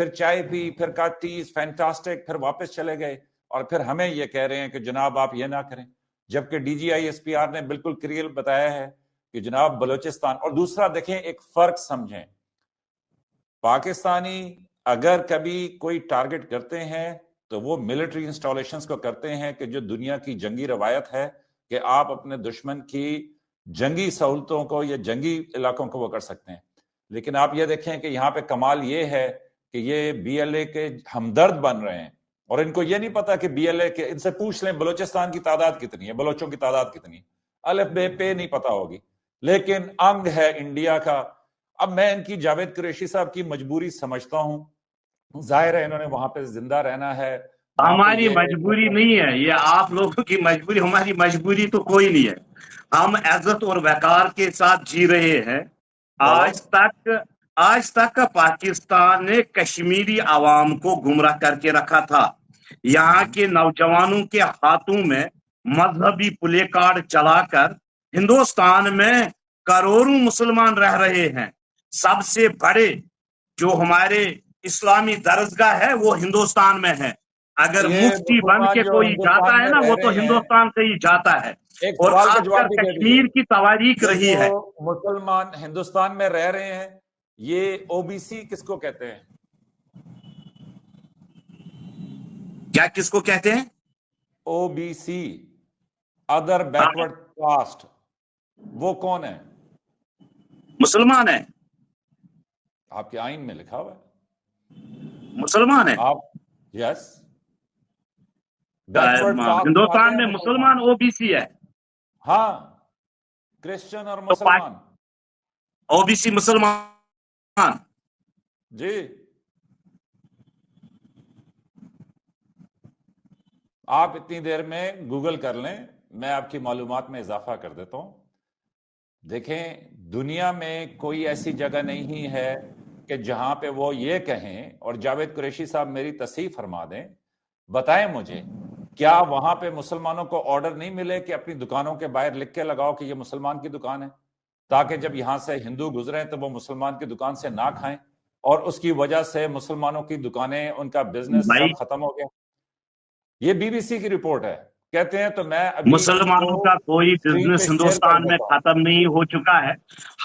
پھر چائے پی، پھر کہا ٹیز فینٹاسٹک، پھر واپس چلے گئے، اور پھر ہمیں یہ کہہ رہے ہیں کہ جناب آپ یہ نہ کریں، جبکہ D G I S P R نے بالکل کلیئر بتایا ہے کہ جناب بلوچستان. اور دوسرا دیکھیں، ایک فرق سمجھیں، پاکستانی اگر کبھی کوئی ٹارگٹ کرتے ہیں تو وہ ملٹری انسٹالیشنز کو کرتے ہیں کہ جو دنیا کی جنگی روایت ہے کہ آپ اپنے دشمن کی جنگی سہولتوں کو یا جنگی علاقوں کو وہ کر سکتے ہیں. لیکن آپ یہ دیکھیں کہ یہاں پہ کمال یہ ہے کہ یہ بی ایل اے کے ہمدرد بن رہے ہیں، اور ان کو یہ نہیں پتا کہ بی ایل اے کے، ان سے پوچھ لیں بلوچستان کی تعداد کتنی ہے، بلوچوں کی تعداد کتنی ہے، الف بے پے نہیں پتا ہوگی، لیکن انگ ہے انڈیا کا. اب میں ان کی جاوید قریشی صاحب کی مجبوری سمجھتا ہوں، ظاہر ہے انہوں نے وہاں پہ زندہ رہنا ہے. ہماری مجبوری نہیں ہے یہ، آپ لوگوں کی مجبوری، ہماری مجبوری تو کوئی نہیں ہے. ہم عزت اور وقار کے ساتھ جی رہے ہیں. آج تک پاکستان نے کشمیری عوام کو گمراہ کر کے رکھا تھا. یہاں کے نوجوانوں کے ہاتھوں میں مذہبی پلے کارڈ چلا کر ہندوستان میں کروڑوں مسلمان رہ رہے ہیں. سب سے بڑے جو ہمارے اسلامی درسگاہ ہے وہ ہندوستان میں ہے. اگر مفتی بن کے کوئی جاتا ہے نا وہ تو ہندوستان سے ہی جاتا ہے. ایک اور سوال کا خاص جواب کر بھی دے دیجیے، کشمیر کی تواریخ رہی ہے. مسلمان ہندوستان میں رہ رہے ہیں، یہ او بی سی کس کو کہتے ہیں؟ کیا کس کو کہتے ہیں؟ O B C, other backward caste, وہ کون ہے؟ مسلمان ہے. آپ کے آئین میں لکھا ہوا ہے مسلمان ہے. آپ، یس، بیکورڈ کاسٹ ہندوستان میں مسلمان او بی سی ہے. ہاں، کرسچن اور مسلمان. او بی سی مسلمان جی، آپ اتنی دیر میں گوگل کر لیں، میں آپ کی معلومات میں اضافہ کر دیتا ہوں. دیکھیں، دنیا میں کوئی ایسی جگہ نہیں ہے کہ جہاں پہ وہ یہ کہیں، اور جاوید قریشی صاحب میری تصحیح فرما دیں، بتائیں مجھے، کیا وہاں پہ مسلمانوں کو آرڈر نہیں ملے کہ اپنی دکانوں کے باہر لکھ کے لگاؤ کہ یہ مسلمان کی دکان ہے، تاکہ جب یہاں سے ہندو گزریں تو وہ مسلمان کی دکان سے نہ کھائیں، اور اس کی وجہ سے مسلمانوں کی دکانیں، ان کا بزنس سب ختم ہو گیا. یہ بی بی سی کی رپورٹ ہے، کہتے ہیں. تو میں ابھی مسلمانوں کا کوئی اسکرین پہ بزنس شیئر کر ہندوستان میں دیتا ہوں. ختم نہیں ہو چکا ہے.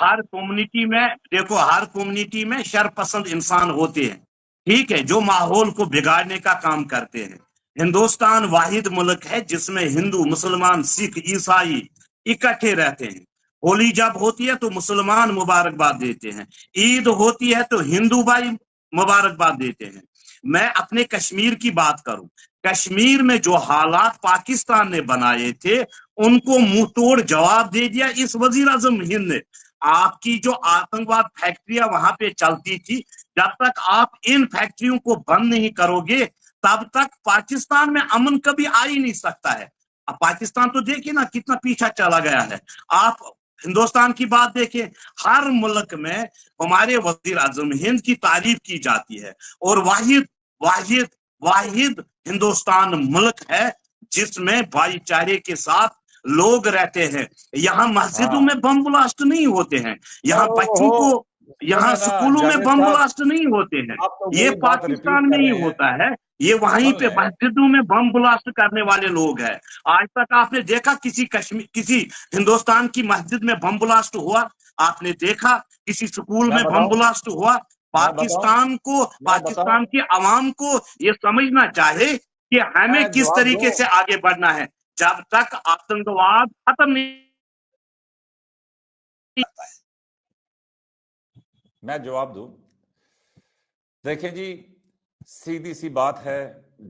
ہر کمیونٹی میں دیکھو، ہر کمیونٹی میں شر پسند انسان ہوتے ہیں، ٹھیک ہے، جو ماحول کو بگاڑنے کا کام کرتے ہیں. ہندوستان واحد ملک ہے جس میں ہندو، مسلمان، سکھ، عیسائی اکٹھے رہتے ہیں. ہولی جب ہوتی ہے تو مسلمان مبارکباد دیتے ہیں، عید ہوتی ہے تو ہندو بھائی مبارکباد دیتے ہیں. میں اپنے کشمیر کی بات کروں، کشمیر میں جو حالات پاکستان نے بنائے تھے ان کو منہ توڑ جواب دے دیا اس وزیر اعظم ہند نے. آپ کی جو آتنکواد فیکٹریاں وہاں پہ چلتی تھی، جب تک آپ ان فیکٹریوں کو بند نہیں کرو گے تب تک پاکستان میں امن کبھی آ ہی نہیں سکتا ہے. اب پاکستان تو دیکھیں نا کتنا پیچھا چلا گیا ہے. آپ ہندوستان کی بات دیکھیں، ہر ملک میں ہمارے وزیر اعظم ہند کی تعریف کی جاتی ہے، اور واحد واحد واحد ہندوستان ملک ہے جس میں بھائی چارے کے ساتھ لوگ رہتے ہیں. یہاں مسجدوں میں بم بلاسٹ نہیں ہوتے ہیں، یہاں بچوں کو، یہاں سکولوں میں بم بلاسٹ نہیں ہوتے ہیں. یہ پاکستان میں ہی ہوتا ہے، یہ وہیں پہ مسجدوں میں بم بلاسٹ کرنے والے لوگ ہیں. آج تک آپ نے دیکھا کسی ہندوستان کی مسجد میں بم بلاسٹ ہوا؟ آپ نے دیکھا کسی سکول میں بم بلاسٹ ہوا؟ پاکستان کی عوام کو یہ سمجھنا چاہے کہ ہمیں کس طریقے سے آگے بڑھنا ہے. جب تک آتنکواد ختم نہیں ہوتا ہے. میں جواب دوں. دیکھیں جی، سیدھی سی بات ہے،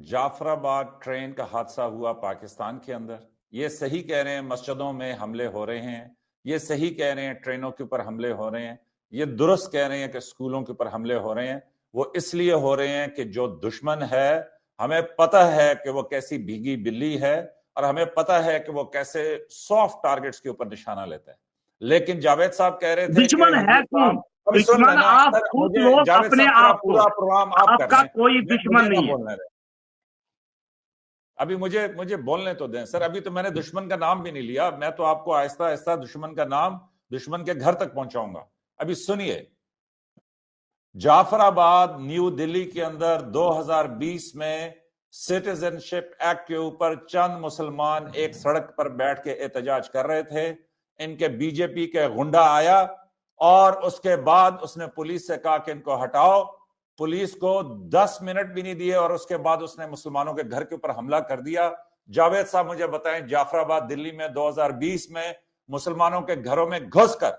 جعفر آباد ٹرین کا حادثہ ہوا پاکستان کے اندر، یہ صحیح کہہ رہے ہیں مسجدوں میں حملے ہو رہے ہیں، یہ صحیح کہہ رہے ہیں ٹرینوں کے اوپر حملے ہو رہے ہیں، یہ درست کہہ رہے ہیں کہ اسکولوں کے اوپر حملے ہو رہے ہیں. وہ اس لیے ہو رہے ہیں کہ جو دشمن ہے ہمیں پتہ ہے کہ وہ کیسی بھیگی بلی ہے، اور ہمیں پتہ ہے کہ وہ کیسے سافٹ ٹارگٹس کے اوپر نشانہ لیتا ہے. لیکن جاوید صاحب کہہ رہے تھے کہ دشمن ہے کون؟ دشمن آپ خود لوگ اپنے آپ کو، پورا پروگرام آپ آپ کا کوئی دشمن نہیں ہے. ابھی مجھے بولنے تو دیں سر، ابھی تو میں نے دشمن کا نام بھی نہیں لیا، میں تو آپ کو آہستہ آہستہ دشمن کا نام دشمن کے گھر تک پہنچاؤں گا. ابھی سنیے، جعفر آباد نیو دلی کے اندر 2020 میں سٹیزن شپ ایکٹ کے اوپر چند مسلمان ایک سڑک پر بیٹھ کے احتجاج کر رہے تھے. ان کے بی جے پی کے غنڈا آیا اور اس کے بعد اس نے پولیس سے کہا کہ ان کو ہٹاؤ. پولیس کو 10 منٹ بھی نہیں دیے اور اس کے بعد اس نے مسلمانوں کے گھر کے اوپر حملہ کر دیا. جاوید صاحب مجھے بتائیں, جعفر آباد دلی میں 2020 میں مسلمانوں کے گھروں میں گھس کر,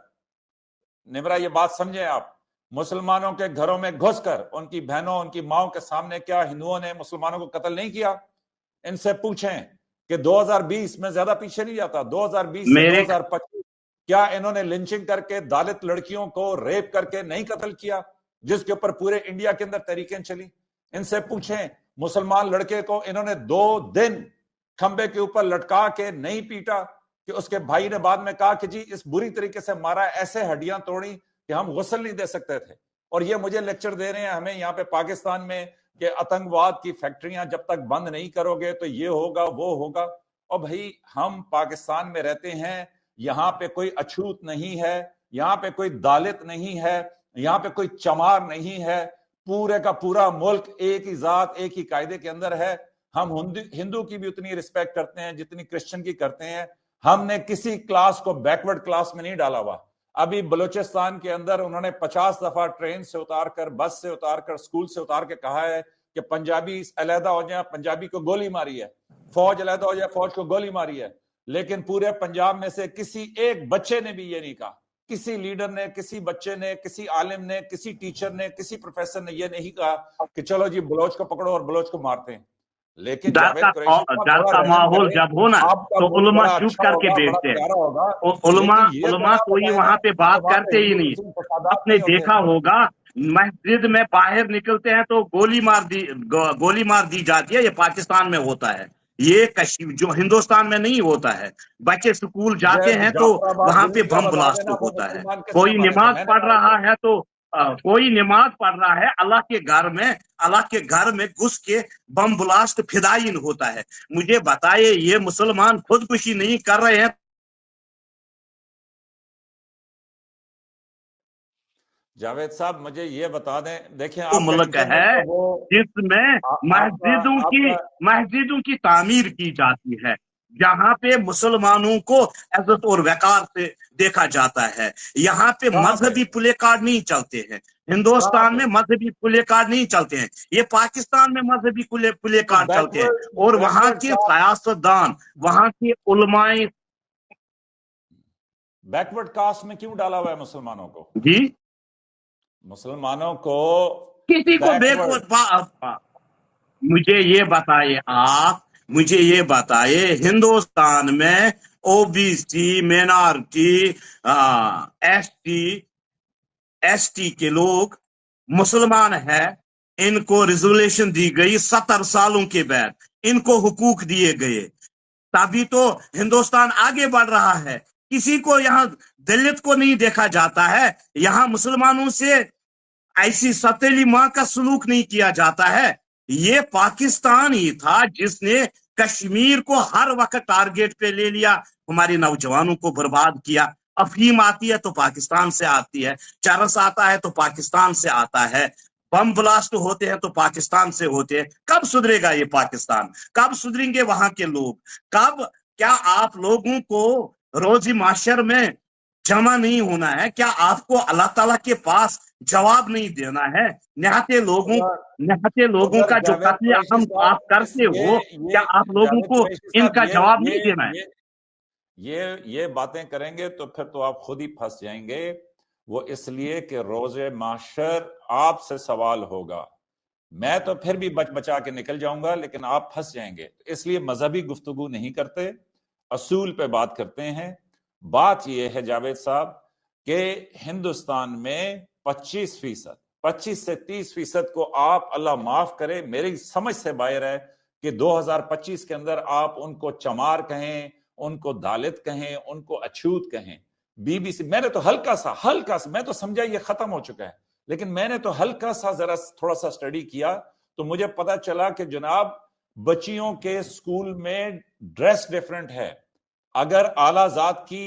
نمرا یہ بات سمجھیں آپ, مسلمانوں کے گھروں میں گھس کر ان کی بہنوں ان کی ماؤں کے سامنے کیا ہندوؤں نے مسلمانوں کو قتل نہیں کیا؟ ان سے پوچھیں کہ 2020 میں زیادہ پیچھے نہیں جاتا, 2020 سے 2025 کیا انہوں نے لنچنگ کر کے دالت لڑکیوں کو ریپ کر کے نہیں قتل کیا, جس کے اوپر پورے انڈیا کے اندر تحریکیں چلی؟ ان سے پوچھیں مسلمان لڑکے کو انہوں نے 2 دن کھمبے کے اوپر لٹکا کے نہیں پیٹا کہ اس کے بھائی نے بعد میں کہا کہ جی اس بری طریقے سے مارا, ایسے ہڈیاں توڑی کہ ہم غسل نہیں دے سکتے تھے. اور یہ مجھے لیکچر دے رہے ہیں ہمیں یہاں پہ پاکستان میں کہ آتنکواد کی فیکٹریاں جب تک بند نہیں کرو گے تو یہ ہوگا وہ ہوگا. اور بھائی ہم پاکستان میں رہتے ہیں, یہاں پہ کوئی اچھوت نہیں ہے, یہاں پہ کوئی دالت نہیں ہے, یہاں پہ کوئی چمار نہیں ہے, پورے کا پورا ملک ایک ہی ذات ایک ہی قاعدے کے اندر ہے. ہم ہندو کی بھی اتنی رسپیکٹ کرتے ہیں جتنی کرسچن کی کرتے ہیں. ہم نے کسی کلاس کو بیکورڈ کلاس میں نہیں ڈالا ہوا. ابھی بلوچستان کے اندر انہوں نے 50 دفعہ ٹرین سے اتار کر, بس سے اتار کر, اسکول سے اتار کے کہا ہے کہ پنجابی علیحدہ ہو جائیں, پنجابی کو گولی ماری ہے, فوج علیحدہ ہو جائے, فوج کو گولی ماری ہے. لیکن پورے پنجاب میں سے کسی ایک بچے نے بھی یہ نہیں کہا, کسی لیڈر نے, کسی بچے نے, کسی عالم نے, کسی ٹیچر نے, کسی پروفیسر نے یہ نہیں کہا کہ چلو جی بلوچ کو پکڑو اور بلوچ کو مارتے ہیں. لیکن جاوید قریشی ڈر کا ماحول جب ہو نا تو علماء چپ کر کے بیٹھتے ہیں. علماء کوئی وہاں پہ بات کرتے ہی نہیں. آپ نے دیکھا ہوگا مسجد میں باہر نکلتے ہیں تو گولی مار دی جاتی ہے. یہ پاکستان میں ہوتا ہے, یہ جو ہندوستان میں نہیں ہوتا ہے. بچے سکول جاتے ہیں تو وہاں پہ بم بلاسٹ ہوتا ہے. کوئی نماز پڑھ رہا ہے تو اللہ کے گھر میں گھس کے بم بلاسٹ فدائین ہوتا ہے. مجھے بتائیے یہ مسلمان خودکشی نہیں کر رہے ہیں؟ جاوید صاحب مجھے یہ بتا دیں, دیکھیں وہ ملک ہے جس میں مسجدوں کی تعمیر کی جاتی ہے, جہاں پہ مسلمانوں کو عزت اور وقار سے دیکھا جاتا ہے. یہاں پہ مذہبی پلے کارڈ نہیں چلتے ہیں. ہندوستان میں مذہبی پلے کارڈ نہیں چلتے ہیں, یہ پاکستان میں مذہبی پلے کارڈ چلتے ہیں. اور وہاں کے سیاستدان, وہاں کے علماء بیکورڈ کاسٹ میں کیوں ڈالا ہوا ہے مسلمانوں کو؟ جی مسلمانوں کو کسی کو مجھے یہ بتائیے ہندوستان میں O B C, minority, S T کے لوگ مسلمان ہیں, ان کو ریزولیشن دی گئی 70 سالوں کے بعد, ان کو حقوق دیے گئے, تبھی تو ہندوستان آگے بڑھ رہا ہے. کسی کو یہاں دلت کو نہیں دیکھا جاتا ہے. یہاں مسلمانوں سے ایسی ستیلی ماں کا سلوک نہیں کیا جاتا ہے. یہ پاکستان ہی تھا جس نے کشمیر کو ہر وقت ٹارگیٹ پہ لے لیا, ہمارے نوجوانوں کو برباد کیا. افہیم آتی ہے تو پاکستان سے آتی ہے, چرس آتا ہے تو پاکستان سے آتا ہے, بم بلاسٹ ہوتے ہیں تو پاکستان سے ہوتے ہیں. کب سدھرے گا یہ پاکستان؟ کب سدھریں گے وہاں کے لوگ؟ کیا آپ لوگوں کو روزی معاشر میں جمع نہیں ہونا ہے؟ کیا آپ کو اللہ تعالیٰ کے پاس جواب نہیں دینا ہے؟ نہتے لوگوں کا جو قتل عام آپ کرتے ہو, کیا آپ لوگوں کو ان کا جواب نہیں دینا ہے؟ یہ باتیں کریں گے تو پھر تو آپ خود ہی پھنس جائیں گے. وہ اس لیے کہ روز محشر آپ سے سوال ہوگا. میں تو پھر بھی بچا کے نکل جاؤں گا, لیکن آپ پھنس جائیں گے. اس لیے مذہبی گفتگو نہیں کرتے, اصول پہ بات کرتے ہیں. بات یہ ہے جاوید صاحب کہ ہندوستان میں 25% سے 30% کو آپ اللہ معاف کرے میری سمجھ سے باہر ہے کہ 2025 کے اندر آپ ان کو چمار کہیں, ان کو دالت کہیں, ان کو اچھوت کہیں. بی بی سی میں نے تو ہلکا سا میں تو سمجھا یہ ختم ہو چکا ہے, لیکن میں نے تو ہلکا سا تھوڑا سا اسٹڈی کیا تو مجھے پتا چلا کہ جناب بچیوں کے سکول میں ڈریس ڈیفرنٹ ہے. اگر اعلیٰ ذات کی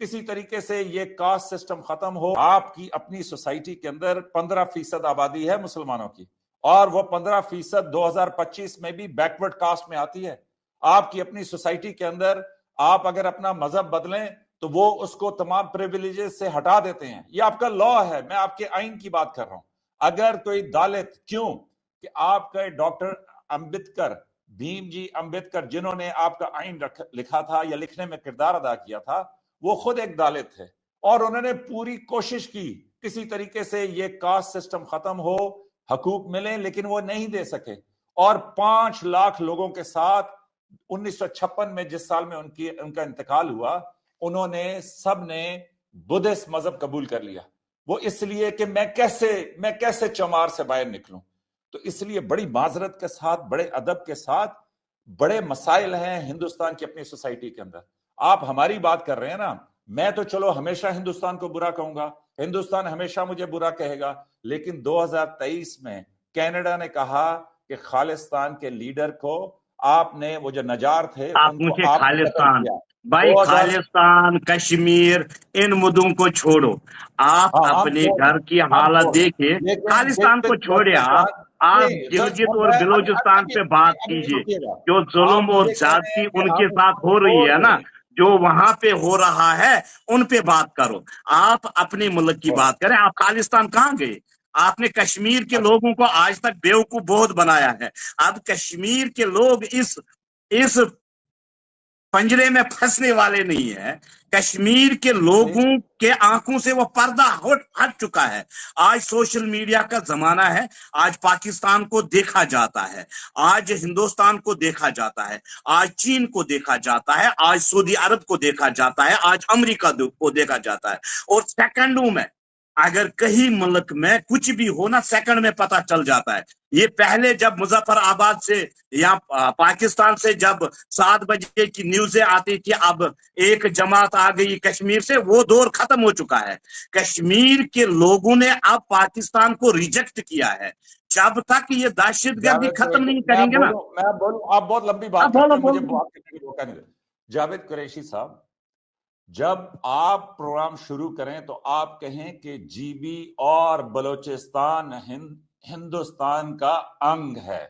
کسی طریقے سے یہ کاسٹ سسٹم ختم ہو. آپ کی اپنی سوسائٹی کے اندر 15% آبادی ہے مسلمانوں کی, اور وہ 15% 2025 میں بھی بیکورڈ کاسٹ میں آتی ہے. آپ کی اپنی سوسائٹی کے اندر آپ اگر اپنا مذہب بدلیں تو وہ اس کو تمام پریویلیجز سے ہٹا دیتے ہیں. یہ آپ کا لا ہے, میں آپ کے آئین کی بات کر رہا ہوں. اگر کوئی دالت, کیوں کہ آپ کا ڈاکٹر امبیڈکر, بھیم جی امبیڈکر, جنہوں نے آپ کا آئین لکھا تھا یا لکھنے میں کردار ادا کیا تھا, وہ خود ایک دالت تھے, اور انہوں نے پوری کوشش کی کسی طریقے سے یہ کاسٹ سسٹم ختم ہو, حقوق ملیں, لیکن وہ نہیں دے سکے. اور 5 لاکھ لوگوں کے ساتھ 1956 میں جس سال میں ان کا انتقال ہوا, انہوں نے سب نے بدھسٹ مذہب قبول کر لیا. وہ اس لیے کہ میں کیسے چمار سے باہر نکلوں. تو اس لیے بڑی معذرت کے ساتھ, بڑے ادب کے ساتھ, بڑے مسائل ہیں ہندوستان کی اپنی سوسائٹی کے اندر. آپ ہماری بات کر رہے ہیں نا, میں تو چلو ہمیشہ ہندوستان کو برا کہوں گا, ہندوستان ہمیشہ مجھے برا کہے گا, لیکن 2023 میں کینیڈا نے کہا کہ خالصتان کے لیڈر کو آپ نے, وہ جو نجار تھے آپ ان کو مجھے آپ نے قتل خالصتان, کیا. بھائی 2000 خالصتان, کشمیر, ان مدوں کو چھوڑو. آپ ہاں ہم اپنے چھوڑ گھر کی رہے ہم حالت چھوڑ رہے دیکھیں. ہیں، لیکن خالصتان کو گلگت چھوڑے, بلتستان آپ نہیں, گلگت اور بلوچستان ابھی پہ بات ابھی کیجئے. رکیے گا. جو ظلم آپ اور مجھے کہہ رہے زیادتی ہیں کہ ان کے ہم اس ساتھ کو ہو رہی چھوڑ ہے نا, دیں. جو وہاں پہ ہو رہا ہے ان پہ بات کرو. آپ اپنے ملک کی بات کریں. آپ خالصتان کہاں گئے؟ آپ نے کشمیر کے لوگوں کو آج تک بیوقوف بہت بنایا ہے. اب کشمیر کے لوگ اس پنجرے میں پھنسنے والے نہیں ہیں. کشمیر کے لوگوں کے آنکھوں سے وہ پردہ ہٹ چکا ہے. آج سوشل میڈیا کا زمانہ ہے. آج پاکستان کو دیکھا جاتا ہے, آج ہندوستان کو دیکھا جاتا ہے, آج چین کو دیکھا جاتا ہے, آج سعودی عرب کو دیکھا جاتا ہے, آج امریکہ کو دیکھا جاتا ہے. اور سیکنڈوں میں اگر کہیں ملک میں کچھ بھی ہونا سیکنڈ میں پتہ چل جاتا ہے. یہ پہلے جب مظفر آباد سے یا پاکستان سے جب 7 بجے کی نیوزیں آتی تھی, اب ایک جماعت آ گئی کشمیر سے, وہ دور ختم ہو چکا ہے. کشمیر کے لوگوں نے اب پاکستان کو ریجیکٹ کیا ہے. جب تک یہ دہشت گردی ختم نہیں کریں گے نا. میں بولوں, آپ بہت لمبی بات اب کرتے ہیں, مجھے بولو. بات کرنے کا موقع نہیں دے. جاوید قریشی صاحب, جب آپ پروگرام شروع کریں تو آپ کہیں کہ جی بی اور بلوچستان ہندوستان کا انگ ہے,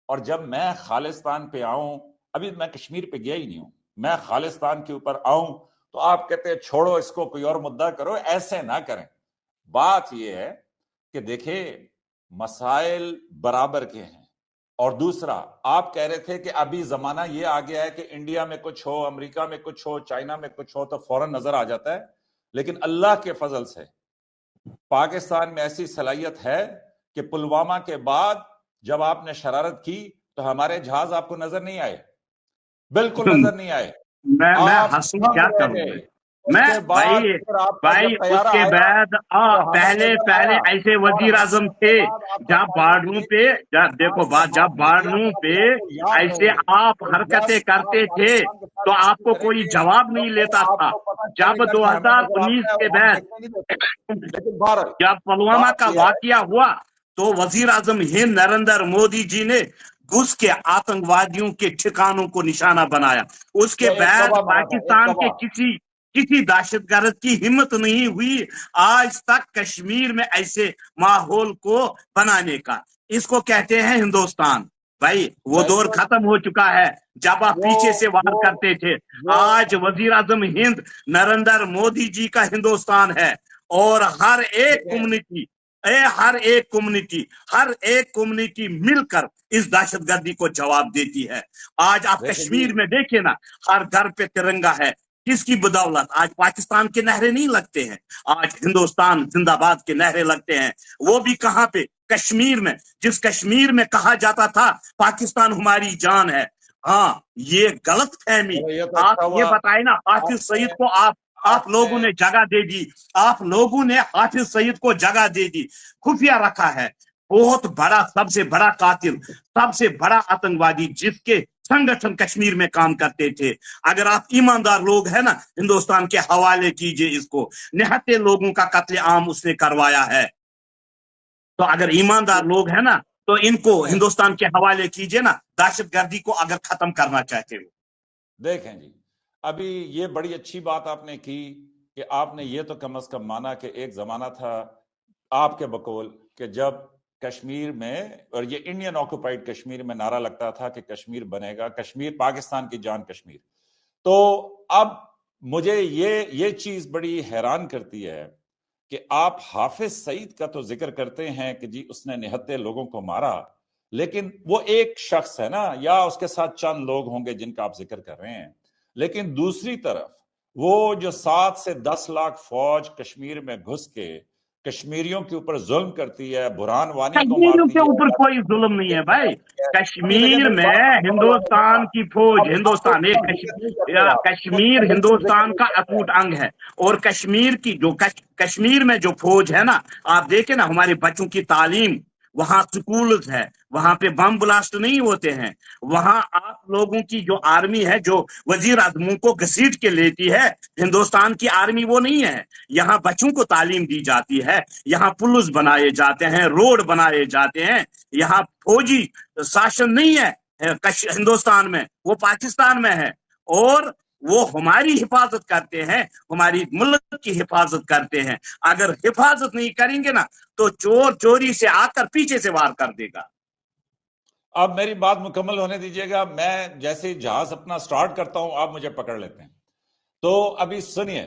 اور جب میں خالصتان پہ آؤں, ابھی میں کشمیر پہ گیا ہی نہیں ہوں, میں خالصتان کے اوپر آؤں تو آپ کہتے ہیں چھوڑو اس کو, کوئی اور مدعا کرو. ایسے نہ کریں. بات یہ ہے کہ دیکھیں مسائل برابر کے ہیں, اور دوسرا آپ کہہ رہے تھے کہ ابھی زمانہ یہ آ گیا ہے کہ انڈیا میں کچھ ہو, امریکہ میں کچھ ہو, چائنا میں کچھ ہو تو فوراً نظر آ جاتا ہے. لیکن اللہ کے فضل سے پاکستان میں ایسی صلاحیت ہے کہ پلوامہ کے بعد جب آپ نے شرارت کی تو ہمارے جہاز آپ کو نظر نہیں آئے, بالکل نظر نہیں آئے. میں آپ ہنسوں دنگ کیا رہ کروں گئے. میں. اس میں کے بعد پھر آپ کا بھائی جب اس طیارہ کے آیا بعد تو ہمیں نظر پہلے آیا, ایسے اور وزیر ہم نے اعظم اس کے تھے بعد آپ کا جب تعلق بارڈروں یہ پہ, کہ دیکھو آپ کا بات, جب ہاتھ میں دیا بارڈروں تھا پہ کہ آپ کو یاد ایسے رہے آپ کہ حرکتیں جب کرتے آپ تھے پاکستان کے ساتھ تو آپ دوستی کو کریں کوئی گے جواب تو نہیں پھر لیتا آپ تھا. کو پتہ چلے جب گا کہ ہمیں نظر آتا 2019 ہے کے اور ہم بعد دیکھنے نہیں دیتے. لیکن بہرحال جب پلوامہ بات کا یہ ہے, واقعہ ہوا تو وزیر اعظم ہند نریندر مودی جی نے گھس کے آتنکوادیوں کے ٹھکانوں کو نشانہ بنایا. اس کے یہ ایک بعد کعبہ بنا تھا, ایک پاکستان کے کعبہ. کسی دہشت گرد کی ہمت نہیں ہوئی آج تک کشمیر میں ایسے ماحول کو بنانے کا. اس کو کہتے ہیں ہندوستان. بھائی وہ دور ختم ہو چکا ہے جب آپ وہ پیچھے سے وار وہ کرتے تھے. وہ آج وزیر اعظم ہند نریندر مودی جی کا ہندوستان ہے, اور ہر ایک کمیونٹی مل کر اس دہشت گردی کو جواب دیتی ہے. آج آپ دیکھیں جی, کشمیر میں دیکھیں نا, ہر گھر پہ ترنگا ہے. کس کی بدولت؟ آج پاکستان کے نعرے نہیں لگتے ہیں, آج ہندوستان زندہ باد کے نعرے لگتے ہیں. وہ بھی کہاں پہ؟ کشمیر میں. جس کشمیر میں کہا جاتا تھا پاکستان ہماری جان ہے. ہاں, یہ غلط فہمی. یہ تو آپ اچھا یہ ہوا بتائیں نا, آپ حافظ نے سعید کو آپ لوگوں نے جگہ دے دی. آپ لوگوں نے حافظ سعید کو جگہ دے دی, خفیہ رکھا ہے. بہت بڑا, سب سے بڑا قاتل, سب سے بڑا آتنکوادی جس کے سنگٹھن کشمیر میں کام کرتے تھے. اگر آپ ایماندار لوگ ہیں نا, ہندوستان کے حوالے کیجئے اس کو. نہتے لوگوں کا قتل عام اس نے کروایا ہے. تو اگر ایماندار لوگ ہیں نا تو ان کو ہندوستان کے حوالے کیجئے نا, دہشت گردی کو اگر ختم کرنا چاہتے ہو. دیکھیں جی, ابھی یہ بڑی اچھی بات آپ نے کی کہ آپ نے یہ تو کم از کم مانا کہ ایک زمانہ تھا آپ کے بقول کہ جب کشمیر میں، اور یہ انڈین آکوپائڈ کشمیر میں نعرہ لگتا تھا کہ کشمیر بنے گا، کشمیر پاکستان کی جان کشمیر. تو اب مجھے یہ چیز بڑی حیران کرتی ہے کہ آپ حافظ سعید کا تو ذکر کرتے ہیں کہ جی اس نے نہتے لوگوں کو مارا، لیکن وہ ایک شخص ہے نا، یا اس کے ساتھ چند لوگ ہوں گے جن کا آپ ذکر کر رہے ہیں. لیکن دوسری طرف وہ جو 7 سے 10 لاکھ فوج کشمیر میں گھس کے کشمیریوں کے اوپر ظلم کرتی ہے، برہان وانی کو کشمیریوں مارتی کے ہے. اوپر کوئی ظلم نہیں ہے بھائی. ابھی دیکھیں کشمیر میری میں بات مکمل ہونے دیں نا. ہندوستان کی فوج، اب آپ ہندوستان ایک ذکر نہیں کرتے، آپ کشمیر بالکل ذکر ہندوستان نہیں کا کرتے اٹوٹ آپ. انگ ہے. اور کشمیر کی جو کشمیر میں جو فوج ہے نا، آپ دیکھیں نا ہمارے بچوں کی تعلیم، وہاں سکولز ہے، وہاں پہ بم بلاسٹ نہیں ہوتے ہیں. وہاں آپ لوگوں کی جو آرمی ہے جو وزیر اعظموں کو گھسیٹ کے لیتی ہے، ہندوستان کی آرمی وہ نہیں ہے. یہاں بچوں کو تعلیم دی جاتی ہے، یہاں پلز بنائے جاتے ہیں، روڈ بنائے جاتے ہیں. یہاں فوجی شاشن نہیں ہے ہندوستان میں، وہ پاکستان میں ہے. اور وہ ہماری حفاظت کرتے ہیں، ہماری ملک کی حفاظت کرتے ہیں. اگر حفاظت نہیں کریں گے نا تو چور چوری سے آ کر پیچھے سے وار کر دے گا. اب میری بات مکمل ہونے دیجئے گا. میں جیسے جہاز اپنا سٹارٹ کرتا ہوں آپ مجھے پکڑ لیتے ہیں. تو ابھی سنیے،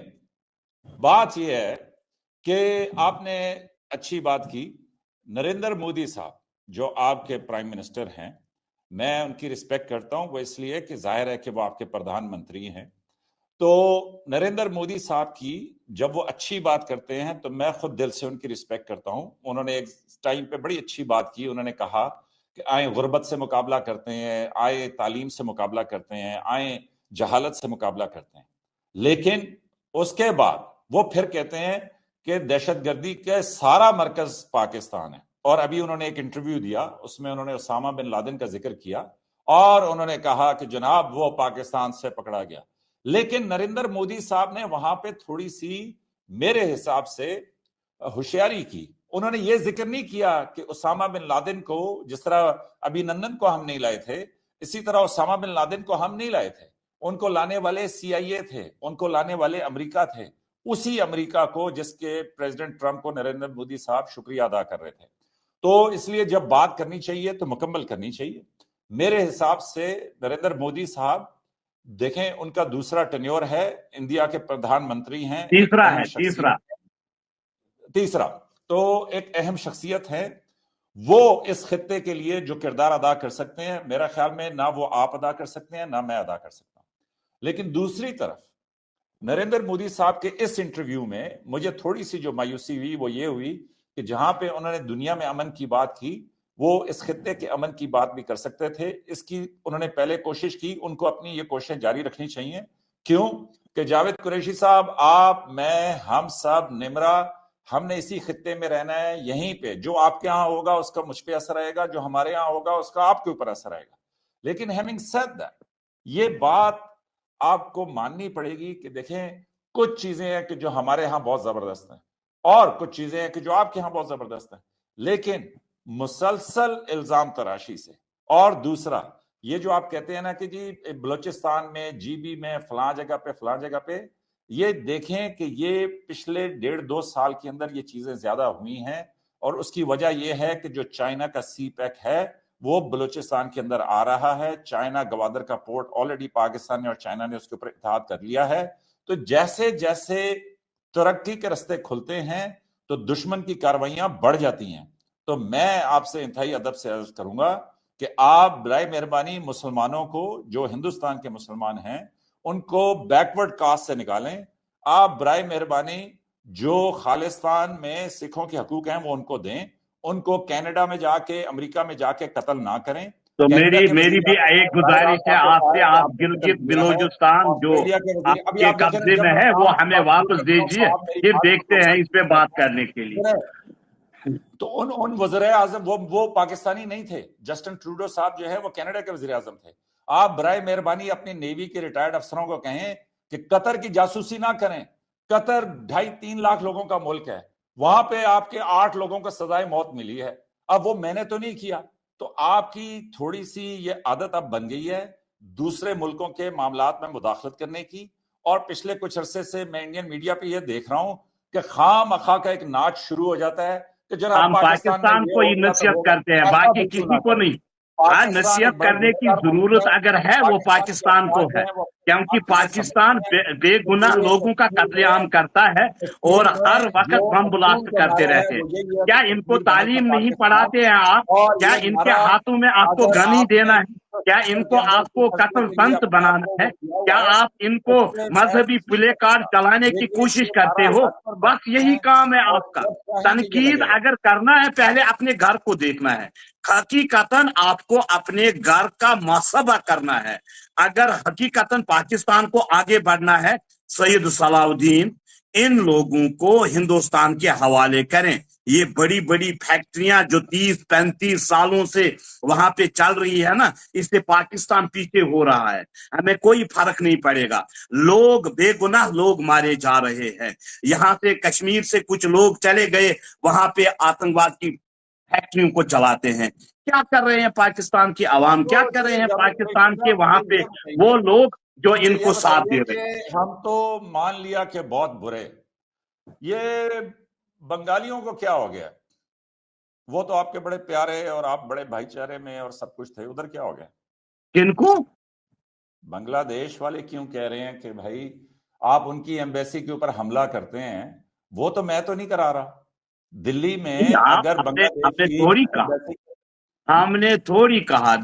بات یہ ہے کہ آپ نے اچھی بات کی. نریندر مودی صاحب جو آپ کے پرائم منسٹر ہیں، میں ان کی رسپیکٹ کرتا ہوں، وہ اس لیے کہ ظاہر ہے کہ وہ آپ کے پردھان منتری ہیں. تو نریندر مودی صاحب کی جب وہ اچھی بات کرتے ہیں تو میں خود دل سے ان کی رسپیکٹ کرتا ہوں. انہوں نے ایک ٹائم پہ بڑی اچھی بات کی. انہوں نے کہا کہ آئیں غربت سے مقابلہ کرتے ہیں، آئیں تعلیم سے مقابلہ کرتے ہیں، آئیں جہالت سے مقابلہ کرتے ہیں. لیکن اس کے بعد وہ پھر کہتے ہیں کہ دہشت گردی کے سارا مرکز پاکستان ہے. اور ابھی انہوں نے ایک انٹرویو دیا، اس میں انہوں نے اسامہ بن لادن کا ذکر کیا اور انہوں نے کہا کہ جناب وہ پاکستان سے پکڑا گیا. لیکن نریندر مودی صاحب نے وہاں پہ تھوڑی سی میرے حساب سے ہوشیاری کی. انہوں نے یہ ذکر نہیں کیا کہ اسامہ بن لادن کو، جس طرح ابھی نندن کو ہم نہیں لائے تھے، اسی طرح اسامہ بن لادن کو ہم نہیں لائے تھے. ان کو لانے والے CIA تھے، ان کو لانے والے امریکہ تھے، اسی امریکہ کو جس کے پریزیڈنٹ ٹرمپ کو نریندر مودی صاحب شکریہ ادا کر رہے تھے. تو اس لیے جب بات کرنی چاہیے تو مکمل کرنی چاہیے. میرے حساب سے نریندر مودی صاحب دیکھیں ان کا دوسرا ٹینیور ہے، انڈیا کے پردھان منتری ہیں، ایک تیسرا اہم ہے، شخصیت. تیسرا تو ایک اہم شخصیت ہے. وہ اس خطے کے لیے جو کردار ادا کر سکتے ہیں، میرا خیال میں نہ وہ آپ ادا کر سکتے ہیں نہ میں ادا کر سکتا ہوں. لیکن دوسری طرف نریندر مودی صاحب کے اس انٹرویو میں مجھے تھوڑی سی جو مایوسی ہوئی وہ یہ ہوئی کہ جہاں پہ انہوں نے دنیا میں امن کی بات کی، وہ اس خطے کے امن کی بات بھی کر سکتے تھے. اس کی انہوں نے پہلے کوشش کی، ان کو اپنی یہ کوششیں جاری رکھنی چاہیے. کیوں کہ جاوید قریشی صاحب، آپ، میں، ہم سب، نمرا، ہم نے اسی خطے میں رہنا ہے. یہیں پہ جو آپ کے ہاں ہوگا اس کا مجھ پہ اثر آئے گا، جو ہمارے ہاں ہوگا اس کا آپ کے اوپر اثر آئے گا. لیکن having said that، یہ بات آپ کو ماننی پڑے گی کہ دیکھیں کچھ چیزیں ہیں کہ جو ہمارے ہاں بہت زبردست ہیں اور کچھ چیزیں ہیں کہ جو آپ کے ہاں بہت زبردست ہیں. لیکن مسلسل الزام تراشی سے، اور دوسرا یہ جو آپ کہتے ہیں نا کہ جی بلوچستان میں، GB میں، فلاں جگہ پہ فلاں جگہ پہ، یہ دیکھیں کہ یہ پچھلے 1.5-2 سال کے اندر یہ چیزیں زیادہ ہوئی ہیں. اور اس کی وجہ یہ ہے کہ جو چائنا کا سی پیک ہے وہ بلوچستان کے اندر آ رہا ہے. چائنا گوادر کا پورٹ آلریڈی پاکستان نے اور چائنا نے اس کے اوپر اتحاد کر لیا ہے. تو جیسے جیسے ترقی کے رستے کھلتے ہیں تو دشمن کی کاروائیاں بڑھ جاتی ہیں. تو میں آپ سے انتہائی ادب سے عرض کروں گا کہ آپ برائے مہربانی مسلمانوں کو، جو ہندوستان کے مسلمان ہیں، ان کو بیکورڈ کاسٹ سے نکالیں. آپ برائے مہربانی جو خالصتان میں سکھوں کے حقوق ہیں وہ ان کو دیں. ان کو کینیڈا میں جا کے، امریکہ میں جا کے قتل نہ کریں. تو کینیڈا میری کے میری وزیر بھی اعظم نے ایک براہ گزارش راست ہے واپس آپ سے، آیا کہ آپ آپ نے قتل گلگت کیا ہے. بلوچستان جو آسٹریلیا کے آپ وزیر، ابھی کے آپ دیکھیں نا، قبضے جب میں میں ہے وہ آپ کی ہمیں بات پوری واپس کرتا ہوں تو دیجیے، آپ میری پھر بات دیکھتے ہیں اس پہ مکمل بات کریں. کرنے کے لیے. تو ان وزراء اعظم وہ پاکستانی نہیں تھے. جسٹن ٹروڈو صاحب جو ہے وہ کینیڈا کے وزیر اعظم تھے. آپ برائے مہربانی اپنی نیوی کے ریٹائرڈ افسروں کو کہیں کہ قطر کی جاسوسی نہ کریں. قطر 2.5-3 لاکھ لوگوں کا ملک ہے، وہاں پہ آپ کے 8 لوگوں کو سزائے موت ملی ہے. اب وہ میں نے تو نہیں کیا. تو آپ کی تھوڑی سی یہ عادت اب بن گئی ہے دوسرے ملکوں کے معاملات میں مداخلت کرنے کی. اور پچھلے کچھ عرصے سے میں انڈین میڈیا پہ یہ دیکھ رہا ہوں کہ خواہ مخواہ کا ایک ناچ شروع ہو جاتا ہے کہ جناب ہم پاکستان کو ہی نصیحت کرتے ہیں، باقی کسی کو نہیں. ہاں، نصیحت کرنے کی ضرورت اگر ہے وہ پاکستان کو ہے، کیونکہ پاکستان بے گناہ لوگوں کا قتل عام کرتا ہے اور ہر وقت بم بلاسٹ کرتے رہتے ہیں. کیا ان کو تعلیم نہیں پڑھاتے ہیں آپ؟ کیا ان کے ہاتھوں میں آپ کو گن ہی دینا ہے؟ کیا ان کو آپ کو قتل بند بنانا ہے؟ کیا آپ ان کو مذہبی پلے کارڈ چلانے کی کوشش کرتے ہو؟ بس یہی کام ہے آپ کا. تنقید اگر کرنا ہے پہلے اپنے گھر کو دیکھنا ہے. حقیقتاً آپ کو اپنے گھر کا محاسبہ کرنا ہے. اگر حقیقتاً پاکستان کو آگے بڑھنا ہے، سید صلاح الدین ان لوگوں کو ہندوستان کے حوالے کریں. یہ بڑی بڑی فیکٹریاں جو 30-35 سالوں سے وہاں پہ چل رہی ہے نا، اس سے پاکستان پیچھے ہو رہا ہے. ہمیں کوئی فرق نہیں پڑے گا. لوگ بے گناہ لوگ مارے جا رہے ہیں. یہاں سے کشمیر سے کچھ لوگ چلے گئے، وہاں پہ آتنکواد کی فیکٹریوں کو چلاتے ہیں. کیا کر رہے ہیں پاکستان کی عوام؟ کیا کر رہے ہیں پاکستان کے وہاں پہ وہ لوگ جو ان کو ساتھ دے رہے ہیں؟ ہم تو مان لیا کہ بہت برے. یہ بنگالیوں کو کیا ہو گیا؟ وہ تو آپ کے بڑے پیارے اور آپ بڑے بھائی چارے میں اور سب کچھ تھے، ادھر کیا ہو گیا؟ کن کو؟ بنگلہ دیش والے کیوں کہہ رہے ہیں کہ بھائی آپ ان کی ایمبیسی کے اوپر حملہ کرتے ہیں؟ وہ تو میں تو نہیں کرا رہا. دلی میں اگر بنگلہ دیش کی ایمبیسی، ہم نے تھوڑی کہا.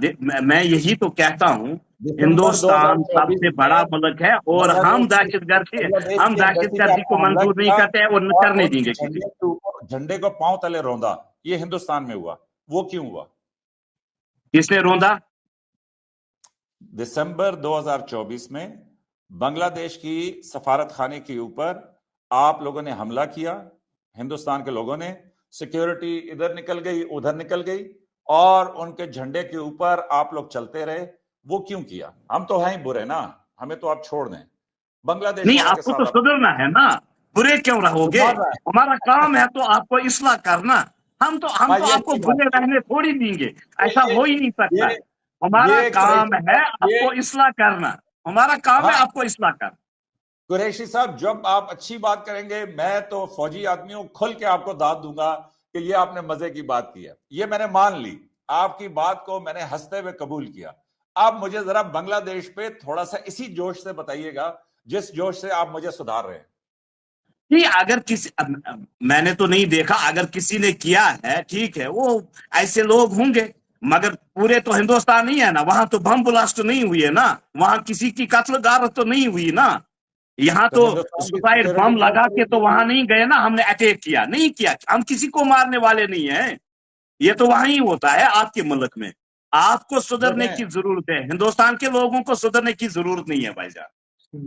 میں یہی تو کہتا ہوں ہندوستان سب سے بڑا ملک ہے اور ہم دہشت گردی کو منظور نہیں کرتے اور کرنے دیں گے. جھنڈے کو پاؤں تلے روندا، یہ ہندوستان میں ہوا. وہ کیوں ہوا؟ کس نے روندا؟ دسمبر 2024 میں بنگلہ دیش کی سفارت خانے کے اوپر آپ لوگوں نے حملہ کیا، ہندوستان کے لوگوں نے. سیکیورٹی ادھر نکل گئی ادھر نکل گئی اور ان کے جھنڈے کے اوپر آپ لوگ چلتے رہے. وہ کیوں کیا؟ ہم تو ہیں ہی برے نا، ہمیں تو آپ چھوڑ دیں. بنگلہ دیش نہیں، آپ کو تو سدھرنا ہے نا. برے کیوں رہو گے؟ ہمارا کام ہے تو آپ کو اصلاح کرنا. ہم تو آپ کو برے رہنے تھوڑی دیں گے، ایسا ہو ہی نہیں سکتا. ہمارا کام ہے آپ کو اصلاح کرنا. ہمارا کام ہے آپ کو اصلاح کرنا. قریشی صاحب، جب آپ اچھی بات کریں گے میں تو فوجی آدمیوں کھل کے آپ کو داد دوں گا کہ یہ آپ نے مزے کی بات کی ہے. یہ میں نے مان لی، آپ کی بات کو میں نے ہنستے ہوئے قبول کیا. آپ مجھے ذرا بنگلہ دیش پہ تھوڑا سا اسی جوش سے بتائیے گا جس جوش سے آپ مجھے سدھار رہے ہیں. نہیں، اگر کسی، میں نے تو نہیں دیکھا، اگر کسی نے کیا ہے ٹھیک ہے، وہ ایسے لوگ ہوں گے، مگر پورے تو ہندوستان نہیں ہے نا. وہاں تو بم بلاسٹ نہیں ہوئی ہے نا، وہاں کسی کی قتل غارت تو نہیں ہوئی نا. یہاں تو سوسائڈ بم لگا کے تو وہاں نہیں گئے نا، ہم نے اٹیک کیا نہیں کیا. ہم کسی کو مارنے والے نہیں ہیں. یہ تو وہاں ہی ہوتا ہے آپ کے ملک میں. آپ کو سدھرنے کی ضرورت ہے، ہندوستان کے لوگوں کو سدھرنے کی ضرورت نہیں ہے بھائی جان.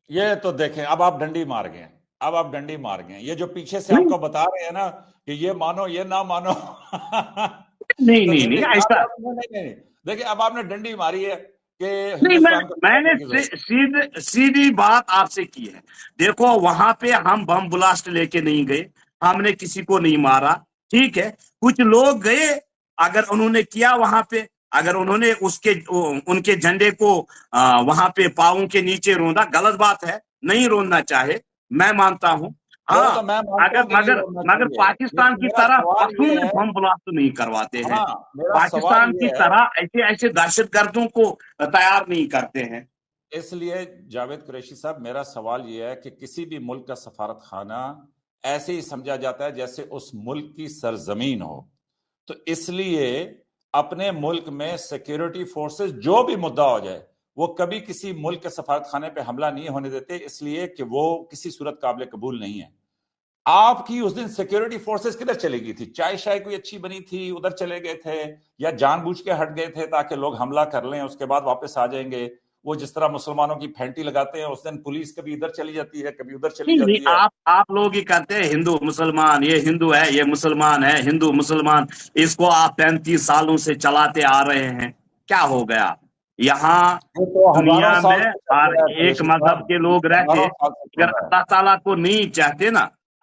یہ تو دیکھیں، اب آپ ڈنڈی مار گئے، اب آپ ڈنڈی مار گئے. یہ جو پیچھے سے آپ کو بتا رہے ہیں نا کہ یہ مانو یہ نہ مانو، نہیں ایسا دیکھیں اب آپ نے ڈنڈی ماری ہے کہ نہیں. میں نے ہندوستان سیدھی بات آپ سے کی ہے. دیکھو، وہاں پہ ہم بم بلاسٹ لے کے نہیں گئے، ہم نے کسی کو نہیں مارا. ٹھیک ہے، کچھ لوگ گئے، اگر انہوں نے کیا وہاں پہ، اگر انہوں نے ان کے جھنڈے کو وہاں پہ پاؤں کے نیچے روندا، غلط بات ہے، نہیں روننا چاہے، میں مانتا ہوں. ہاں، مگر پاکستان کی طرح پسوں میں بم بلاسٹ نہیں کرواتے ہیں. پاکستان کی طرح ایسے دہشت گردوں کو تیار نہیں کرتے ہیں. اس لیے جاوید قریشی صاحب، میرا سوال یہ ہے کہ کسی بھی ملک کا سفارت خانہ ایسے ہی سمجھا جاتا ہے جیسے اس ملک کی سرزمین ہو. تو اس لیے اپنے ملک میں سیکیورٹی فورسز جو بھی مدعا ہو جائے وہ کبھی کسی ملک کے سفارت خانے پہ حملہ نہیں ہونے دیتے، اس لیے کہ وہ کسی صورت قابل قبول نہیں ہے. آپ کی اس دن سیکیورٹی فورسز کدھر چلے گئی تھی؟ چائے شائے کوئی اچھی بنی تھی ادھر چلے گئے تھے، یا جان بوجھ کے ہٹ گئے تھے تاکہ لوگ حملہ کر لیں اس کے بعد واپس آ جائیں گے؟ وہ جس طرح مسلمانوں کی پھینٹی لگاتے ہیں، اس دن پولیس کبھی ادھر چلی جاتی ہے کبھی ادھر چلی جاتی ہے. آپ لوگ ہی کرتے ہیں ہندو مسلمان، یہ ہندو ہے یہ مسلمان ہے، ہندو مسلمان. اس کو آپ 35 سالوں سے چلاتے آ رہے ہیں. کیا ہو گیا؟ یہاں دنیا میں ہر ایک مذہب کے لوگ رہتے، اگر اللہ تعالیٰ کو نہیں چاہتے نا